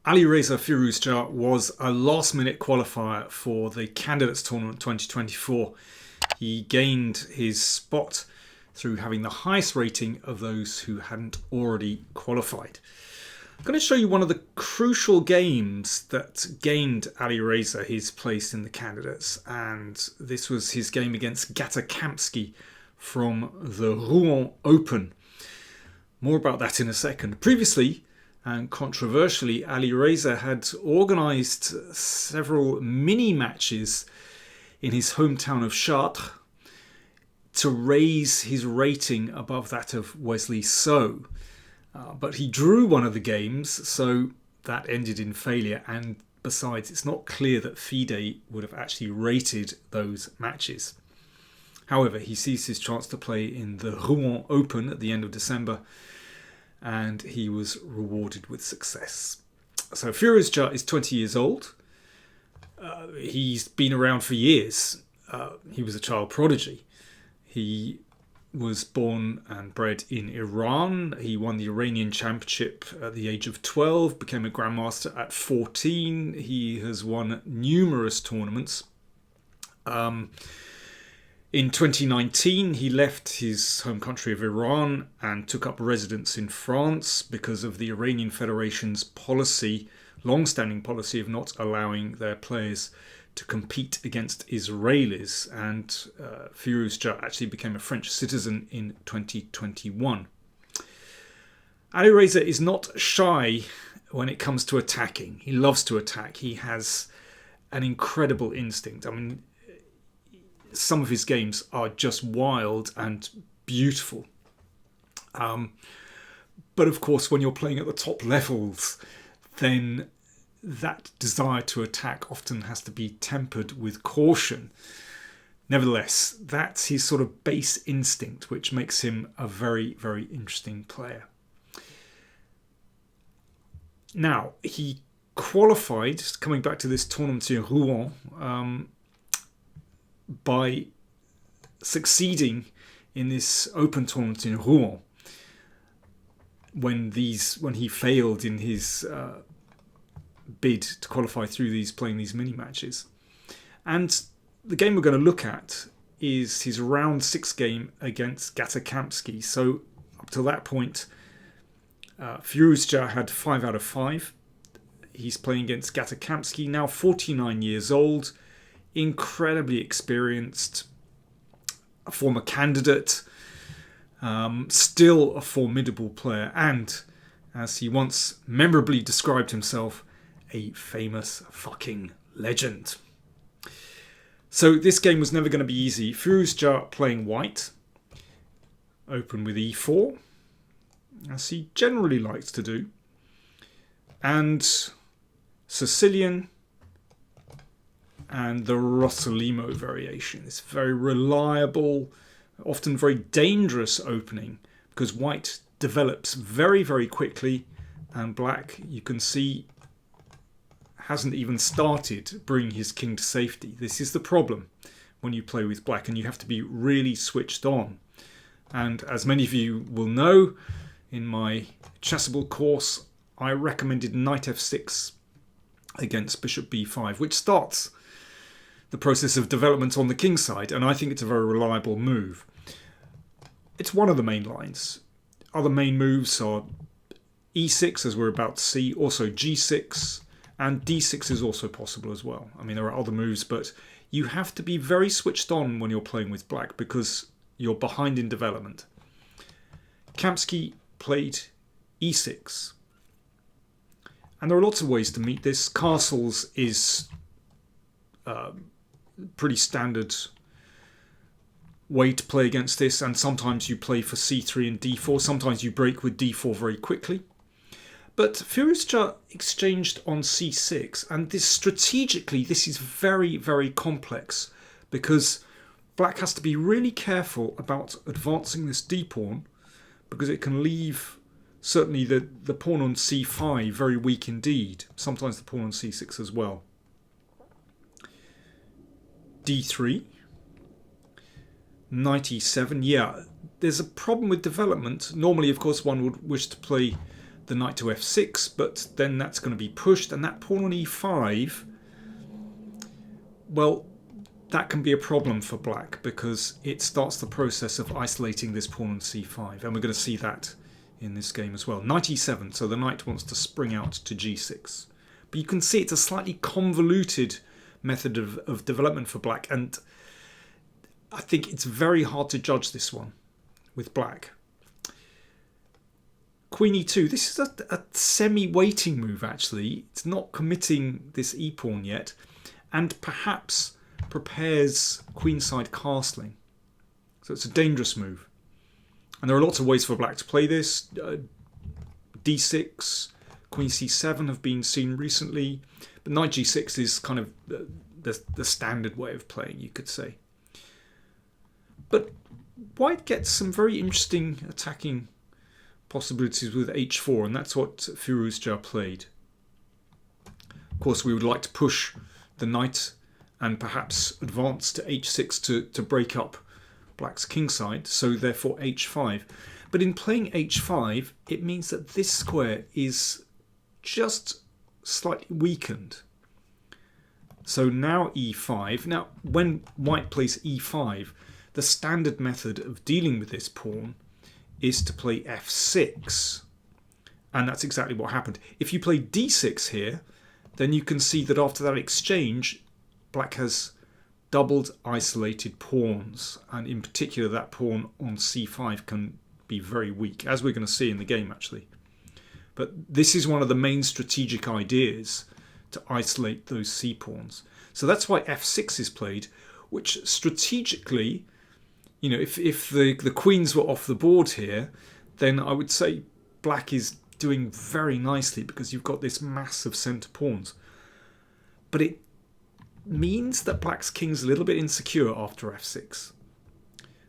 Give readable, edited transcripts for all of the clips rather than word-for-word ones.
Alireza Firouzja was a last-minute qualifier for the Candidates Tournament 2024. He gained his spot through having the highest rating of those who hadn't already qualified. I'm going to show you one of the crucial games that gained Alireza his place in the candidates, and this was his game against Kamsky from the Rouen Open. More about that in a second. Previously, and controversially, Alireza had organised several mini matches in his hometown of Chartres to raise his rating above that of Wesley So. But he drew one of the games, so that ended in failure. And besides, it's not clear that FIDE would have actually rated those matches. However, he seized his chance to play in the Rouen Open at the end of December, and he was rewarded with success. So Firouzja is 20 years old. He's been around for years. He was a child prodigy. He was born and bred in Iran. He won the Iranian Championship at the age of 12, became a Grandmaster at 14. He has won numerous tournaments. In 2019, he left his home country of Iran and took up residence in France because of the Iranian Federation's policy, long-standing policy of not allowing their players to compete against Israelis. And Firouzja actually became a French citizen in 2021. Alireza is not shy when it comes to attacking. He loves to attack. He has an incredible instinct. I mean, some of his games are just wild and beautiful. But of course, when you're playing at the top levels, then that desire to attack often has to be tempered with caution. Nevertheless, that's his sort of base instinct, which makes him a very, very interesting player. Now, he qualified, coming back to this tournament in Rouen, by succeeding in this open tournament in Rouen when he failed in his bid to qualify through playing these mini matches. And the game we're going to look at is his round 6 game against Kamsky. So up to that point, Firouzja had 5 out of 5. He's playing against Kamsky, now 49 years old, incredibly experienced, a former candidate, still a formidable player, and, as he once memorably described himself, a famous fucking legend. So this game was never going to be easy. Firouzja playing white, open with e4, as he generally likes to do, and Sicilian, and the Rossolimo variation. It's very reliable, often very dangerous opening, because white develops very, very quickly, and black, you can see, hasn't even started bringing his king to safety. This is the problem when you play with black, and you have to be really switched on. And as many of you will know, in my chessable course, I recommended knight f6 against bishop b5, which starts the process of development on the king side, and I think it's a very reliable move. It's one of the main lines. Other main moves are e6, as we're about to see, also g6, and d6 is also possible as well. I mean, there are other moves, but you have to be very switched on when you're playing with black because you're behind in development. Kamsky played e6. And there are lots of ways to meet this. Castles is pretty standard way to play against this, and sometimes you play for c3 and d4. Sometimes you break with d4 very quickly. But Firouzja exchanged on c6, and this strategically, this is very, very complex because black has to be really careful about advancing this d-pawn because it can leave certainly the pawn on c5 very weak indeed. Sometimes the pawn on c6 as well. d3, knight e7. Yeah, there's a problem with development. Normally, of course, one would wish to play the knight to f6, but then that's going to be pushed, and that pawn on e5, well, that can be a problem for black because it starts the process of isolating this pawn on c5, and we're going to see that in this game as well. Knight e7, so the knight wants to spring out to g6. But you can see it's a slightly convoluted method of development for black, and I think it's very hard to judge this one with black. Queen e2, this is a semi-waiting move actually. It's not committing this e-pawn yet, and perhaps prepares queenside castling. So it's a dangerous move. And there are lots of ways for black to play this. d6, queen c7 have been seen recently, but knight g6 is kind of the standard way of playing, you could say. But white gets some very interesting attacking possibilities with h4, and that's what Firouzja played. Of course, we would like to push the knight and perhaps advance to h6 to break up black's kingside, so therefore h5. But in playing h5, it means that this square is just slightly weakened. So now e5. Now, when white plays e5, the standard method of dealing with this pawn is to play f6. And that's exactly what happened. If you play d6 here, then you can see that after that exchange, black has doubled isolated pawns. And in particular, that pawn on c5 can be very weak, as we're going to see in the game actually. But this is one of the main strategic ideas, to isolate those c-pawns. So that's why f6 is played, which strategically, you know, if the queens were off the board here, then I would say black is doing very nicely because you've got this mass of centre pawns. But it means that black's king's a little bit insecure after f6.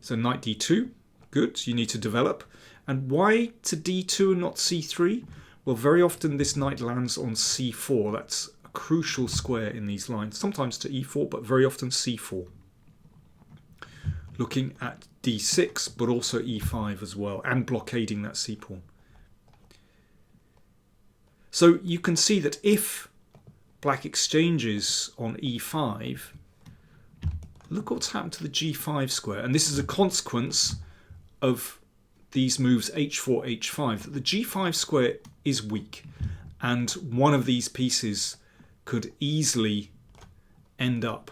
So knight d2, good, you need to develop. And why to d2 and not c3? Well, very often this knight lands on c4. That's a crucial square in these lines. Sometimes to e4, but very often c4. Looking at d6, but also e5 as well, and blockading that c-pawn. So you can see that if black exchanges on e5, look what's happened to the g5 square. And this is a consequence of these moves h4, h5, that the g5 square is weak, and one of these pieces could easily end up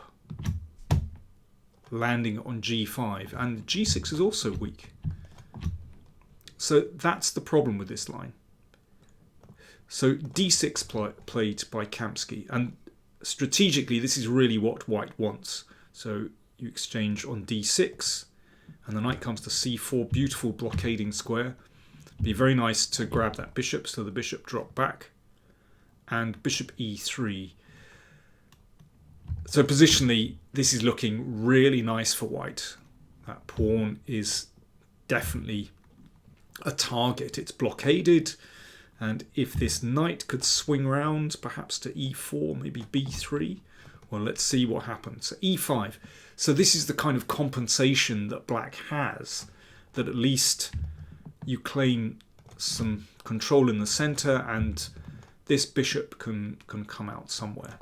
landing on g5, and g6 is also weak. So that's the problem with this line. So d6 played by Kamsky, and strategically this is really what white wants. So you exchange on d6, and the knight comes to c4, beautiful blockading square. Be very nice to grab that bishop, so the bishop drop back, and bishop e3. So positionally, this is looking really nice for white. That pawn is definitely a target. It's blockaded, and if this knight could swing round, perhaps to e4, maybe b3, well, let's see what happens. So e5. So this is the kind of compensation that black has, that at least you claim some control in the centre, and this bishop can come out somewhere.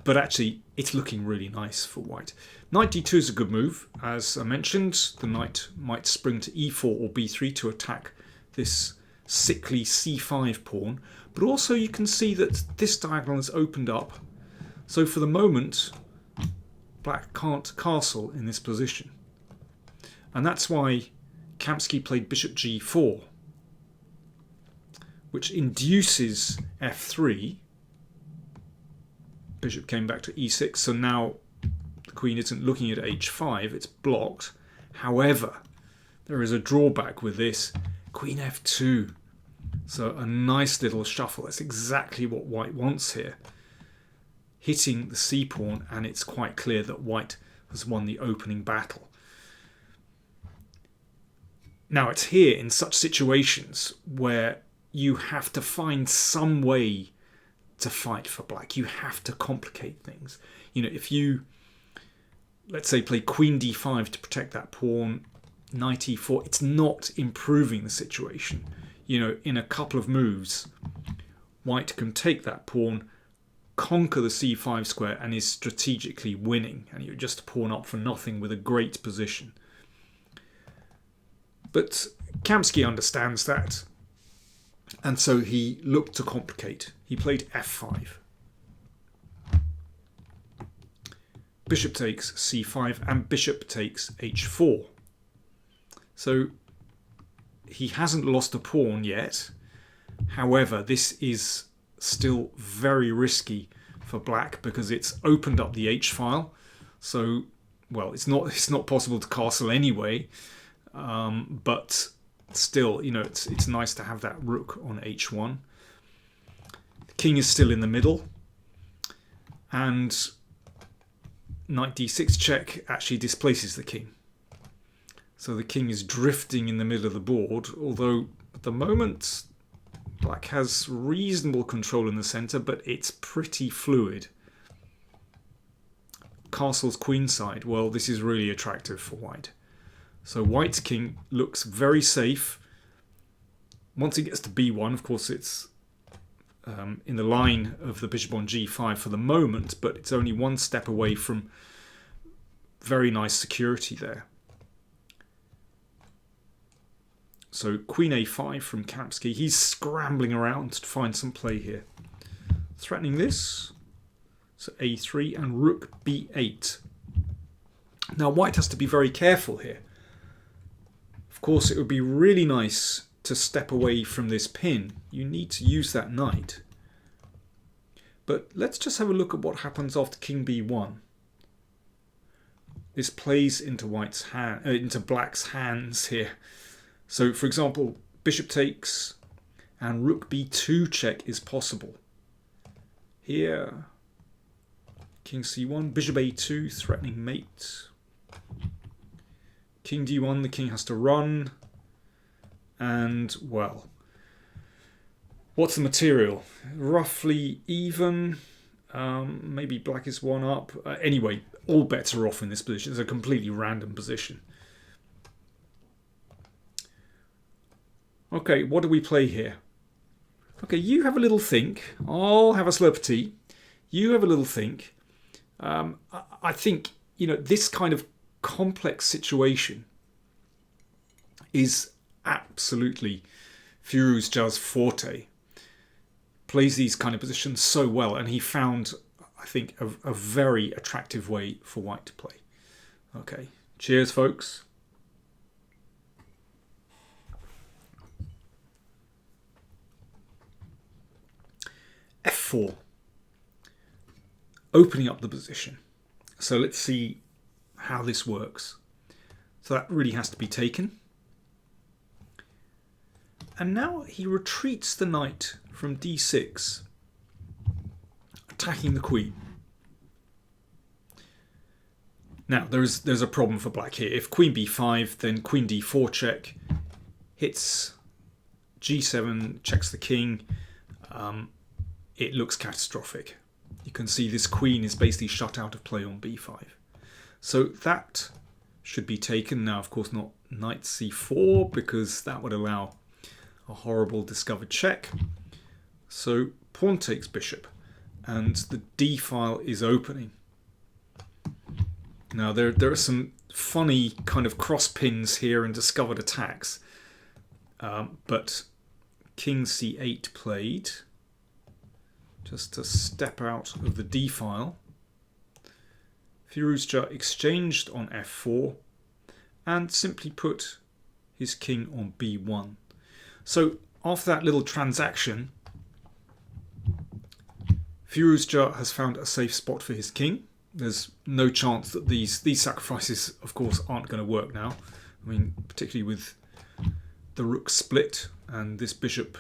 But actually, it's looking really nice for white. Knight d2 is a good move. As I mentioned, the knight might spring to e4 or b3 to attack this sickly c5 pawn. But also you can see that this diagonal has opened up. So for the moment, black can't castle in this position. And that's why Kamsky played bishop g4, which induces f3. Bishop came back to e6, so now the queen isn't looking at h5, it's blocked. However, there is a drawback with this, queen f2. So a nice little shuffle. That's exactly what white wants here. Hitting the c-pawn, and it's quite clear that white has won the opening battle. Now it's here in such situations where you have to find some way to fight for black. You have to complicate things. You know, if you, let's say, play queen d5 to protect that pawn, knight e4, it's not improving the situation. you know, in a couple of moves, white can take that pawn, conquer the c5 square, and is strategically winning. And you're just a pawn up for nothing with a great position. But Kamsky understands that. And so he looked to complicate. He played f5. Bishop takes c5 and bishop takes h4. So he hasn't lost a pawn yet. However, this is still very risky for black because it's opened up the h-file. So, well, it's not possible to castle anyway. But still, you know, it's nice to have that rook on h1. The king is still in the middle. And knight d6 check actually displaces the king. So the king is drifting in the middle of the board, although at the moment black has reasonable control in the centre, but it's pretty fluid. Castle's queenside, well, this is really attractive for white. So white's king looks very safe. Once he gets to b1, of course it's in the line of the bishop on g5 for the moment, but it's only one step away from very nice security there. So queen a5 from Kamsky. He's scrambling around to find some play here. Threatening this. So a3 and rook b8. Now white has to be very careful here. Of course, it would be really nice to step away from this pin. You need to use that knight. But let's just have a look at what happens after king b1. This plays into into black's hands here. So, for example, bishop takes and rook b2 check is possible. Here, king c1, bishop a2, threatening mate. King d1, the king has to run. And, well, what's the material? Roughly even. Maybe black is one up. Anyway, all bets are off in this position. It's a completely random position. Okay, what do we play here? Okay, you have a little think. I'll have a slurp of tea. You have a little think. I think, you know, this kind of complex situation is absolutely Firouzja's forte. Plays these kind of positions so well, and he found, I think, a very attractive way for white to play. Okay, cheers, folks. f4. Opening up the position. So let's see how this works. So that really has to be taken. And now he retreats the knight from d6, attacking the queen. Now there's a problem for black here. If queen b5, then queen d4 check, hits g7, checks the king. It looks catastrophic. You can see this queen is basically shut out of play on b5. So that should be taken. Now, of course, not knight c4, because that would allow a horrible discovered check. So pawn takes bishop, and the d file is opening. Now there are some funny kind of cross pins here and discovered attacks, but king c8 played just to step out of the d file. Firouzja exchanged on f4 and simply put his king on b1. So after that little transaction, Firouzja has found a safe spot for his king. There's no chance that these sacrifices, of course, aren't going to work now. I mean, particularly with the rook split and this bishop,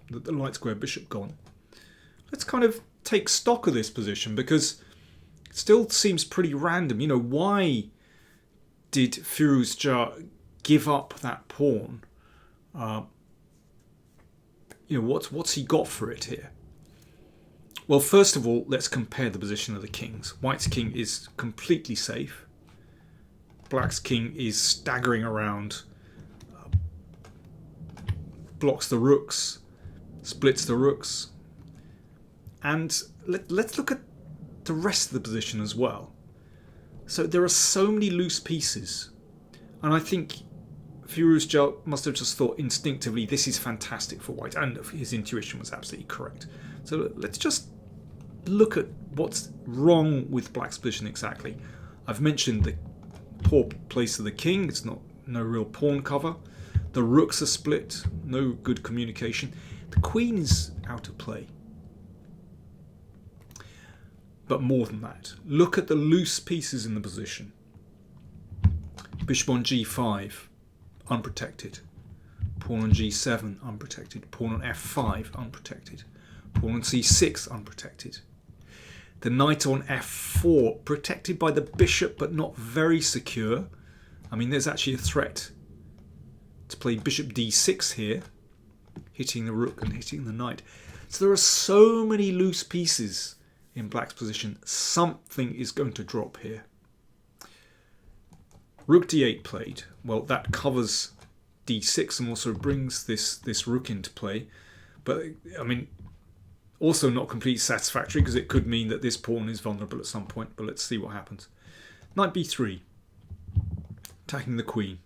the light square bishop gone. Let's kind of take stock of this position, because it still seems pretty random. You know, why did Firouzja give up that pawn? You know, what's he got for it here? Well, first of all, let's compare the position of the kings. White's king is completely safe. Black's king is staggering around, blocks the rooks, splits the rooks. And let's look at the rest of the position as well. So there are so many loose pieces, and I think Firouzja must have just thought instinctively this is fantastic for white, and his intuition was absolutely correct. So let's just look at what's wrong with black's position exactly. I've mentioned the poor place of the king. It's no real pawn cover. The rooks are split, no good communication. The queen is out of play. But more than that, look at the loose pieces in the position. Bishop on g5, unprotected. Pawn on g7, unprotected. Pawn on f5, unprotected. Pawn on c6, unprotected. The knight on f4, protected by the bishop but not very secure. I mean, there's actually a threat to play bishop d6 here, hitting the rook and hitting the knight. So there are so many loose pieces in black's position. Something is going to drop here. Rook d8 played. Well, that covers d6 and also brings this rook into play. But, I mean, also not completely satisfactory because it could mean that this pawn is vulnerable at some point. But let's see what happens. Knight b3. Attacking the queen.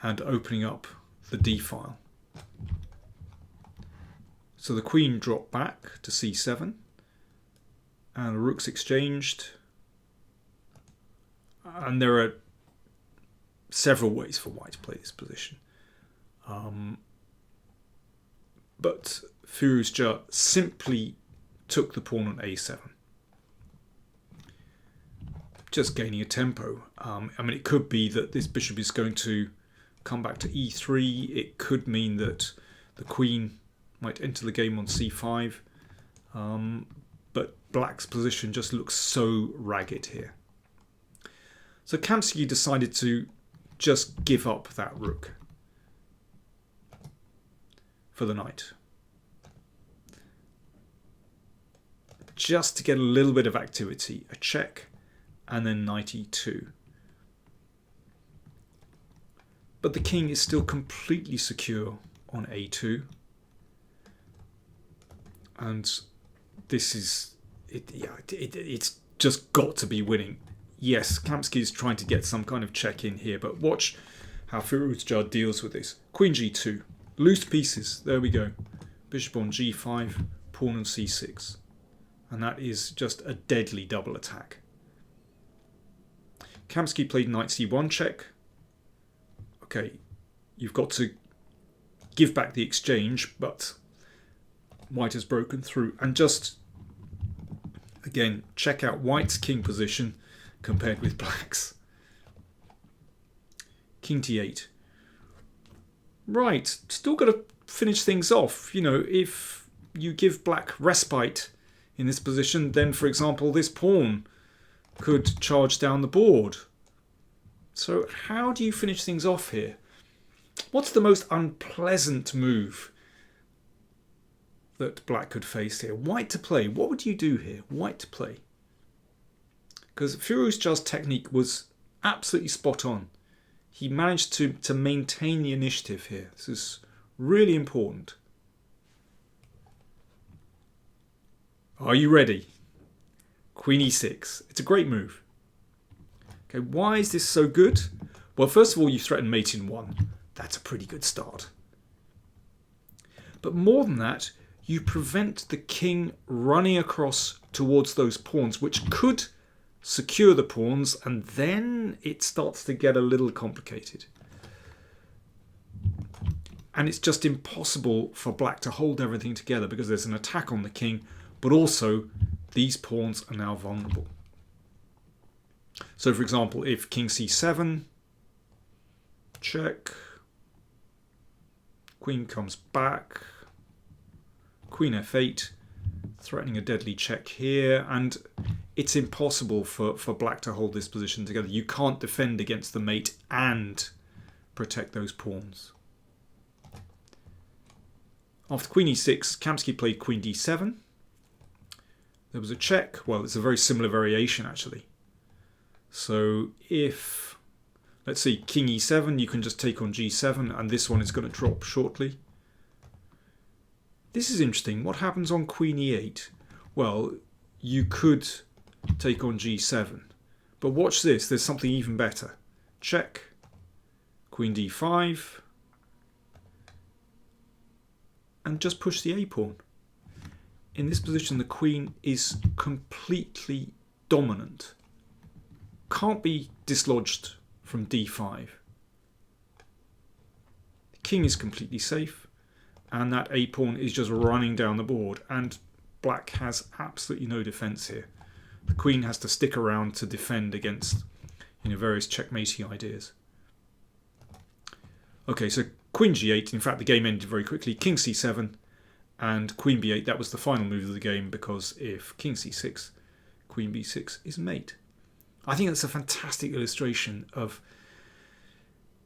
And opening up the d file. So the queen dropped back to c7. And the rook's exchanged. And there are several ways for white to play this position. But Firouzja simply took the pawn on a7. Just gaining a tempo. I mean, it could be that this bishop is going to come back to e3. It could mean that the queen might enter the game on c5. But black's position just looks so ragged here. So Kamsky decided to just give up that rook for the knight. Just to get a little bit of activity. A check and then knight e2. But the king is still completely secure on a2. And this is... it's just got to be winning. Yes, Kamsky is trying to get some kind of check in here, but watch how Firouzja deals with this. Queen g2. Loose pieces. There we go. Bishop on g5. Pawn on c6. And that is just a deadly double attack. Kamsky played knight c1 check. Okay, you've got to give back the exchange, but white has broken through. And just, again, check out white's king position compared with black's. King t8. Right, still got to finish things off. You know, if you give black respite in this position, then, for example, this pawn could charge down the board. So how do you finish things off here? What's the most unpleasant move that black could face here? White to play. What would you do here? White to play. Because Firouzja's technique was absolutely spot on. He managed to maintain the initiative here. This is really important. Are you ready? Queen e6. It's a great move. Okay, why is this so good? Well, first of all, you threaten mate in 1. That's a pretty good start. But more than that, you prevent the king running across towards those pawns, which could secure the pawns, and then it starts to get a little complicated. And it's just impossible for black to hold everything together because there's an attack on the king, but also these pawns are now vulnerable. So, for example, if king c7, check, queen comes back, queen f8, threatening a deadly check here, and it's impossible for black to hold this position together. You can't defend against the mate and protect those pawns. After queen e6, Kamsky played queen d7. There was a check. Well, it's a very similar variation, actually. So if Let's see, king e7, you can just take on g7, and this one is going to drop shortly. This is interesting. What happens on queen e8? Well, you could take on g7. But watch this, there's something even better. Check, queen d5, and just push the a pawn. In this position, the queen is completely dominant. Can't be dislodged from d5. The king is completely safe, and that a pawn is just running down the board, and black has absolutely no defense here. The queen has to stick around to defend against, you know, various checkmating ideas. Okay, so queen g8. In fact, the game ended very quickly. King c7 and queen b8. That was the final move of the game, because if king c6, queen b6 is mate. I think that's a fantastic illustration of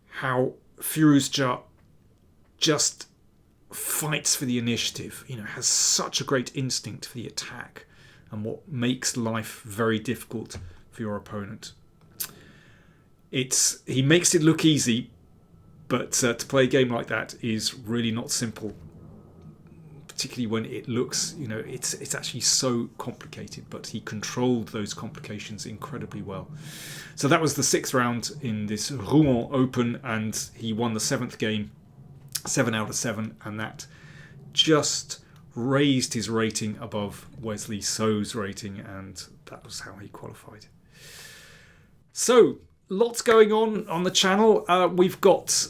how Firouzja just fights for the initiative, you know, has such a great instinct for the attack, and what makes life very difficult for your opponent. He makes it look easy, but to play a game like that is really not simple, particularly when it looks, you know, it's actually so complicated, but he controlled those complications incredibly well. So that was the 6th round in this Rouen Open, and he won the 7th game, 7 out of 7, and that just raised his rating above Wesley So's rating, and that was how he qualified. So lots going on the channel. We've got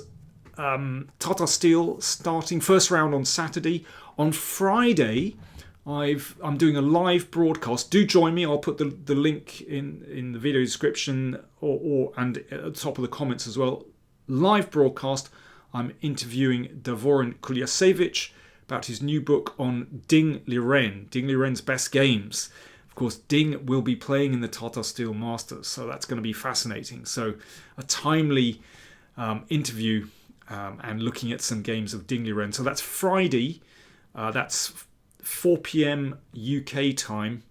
Tata Steel starting first round on Saturday. On Friday, I'm doing a live broadcast. Do join me. I'll put the link in the video description and at the top of the comments as well. Live broadcast. I'm interviewing Davorin Kuliasevich about his new book on Ding Liren, Ding Liren's best games. Of course, Ding will be playing in the Tata Steel Masters, so that's going to be fascinating. So a timely interview and looking at some games of Ding Liren. So that's Friday. That's 4 p.m. UK time.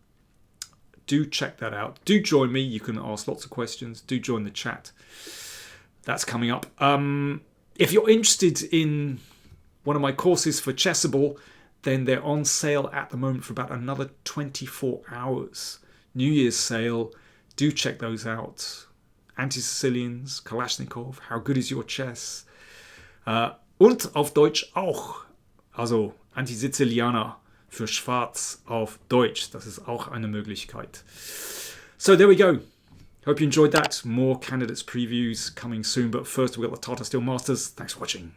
Do check that out. Do join me. You can ask lots of questions. Do join the chat. That's coming up. If you're interested in one of my courses for Chessable, then they're on sale at the moment for about another 24 hours. New Year's sale. Do check those out. Anti-Sicilians, Kalashnikov, how good is your chess? Und auf Deutsch auch. Also Anti-Sizilianer für Schwarz auf Deutsch. Das ist auch eine Möglichkeit. So there we go. Hope you enjoyed that. More candidates previews coming soon. But first we've got the Tata Steel Masters. Thanks for watching.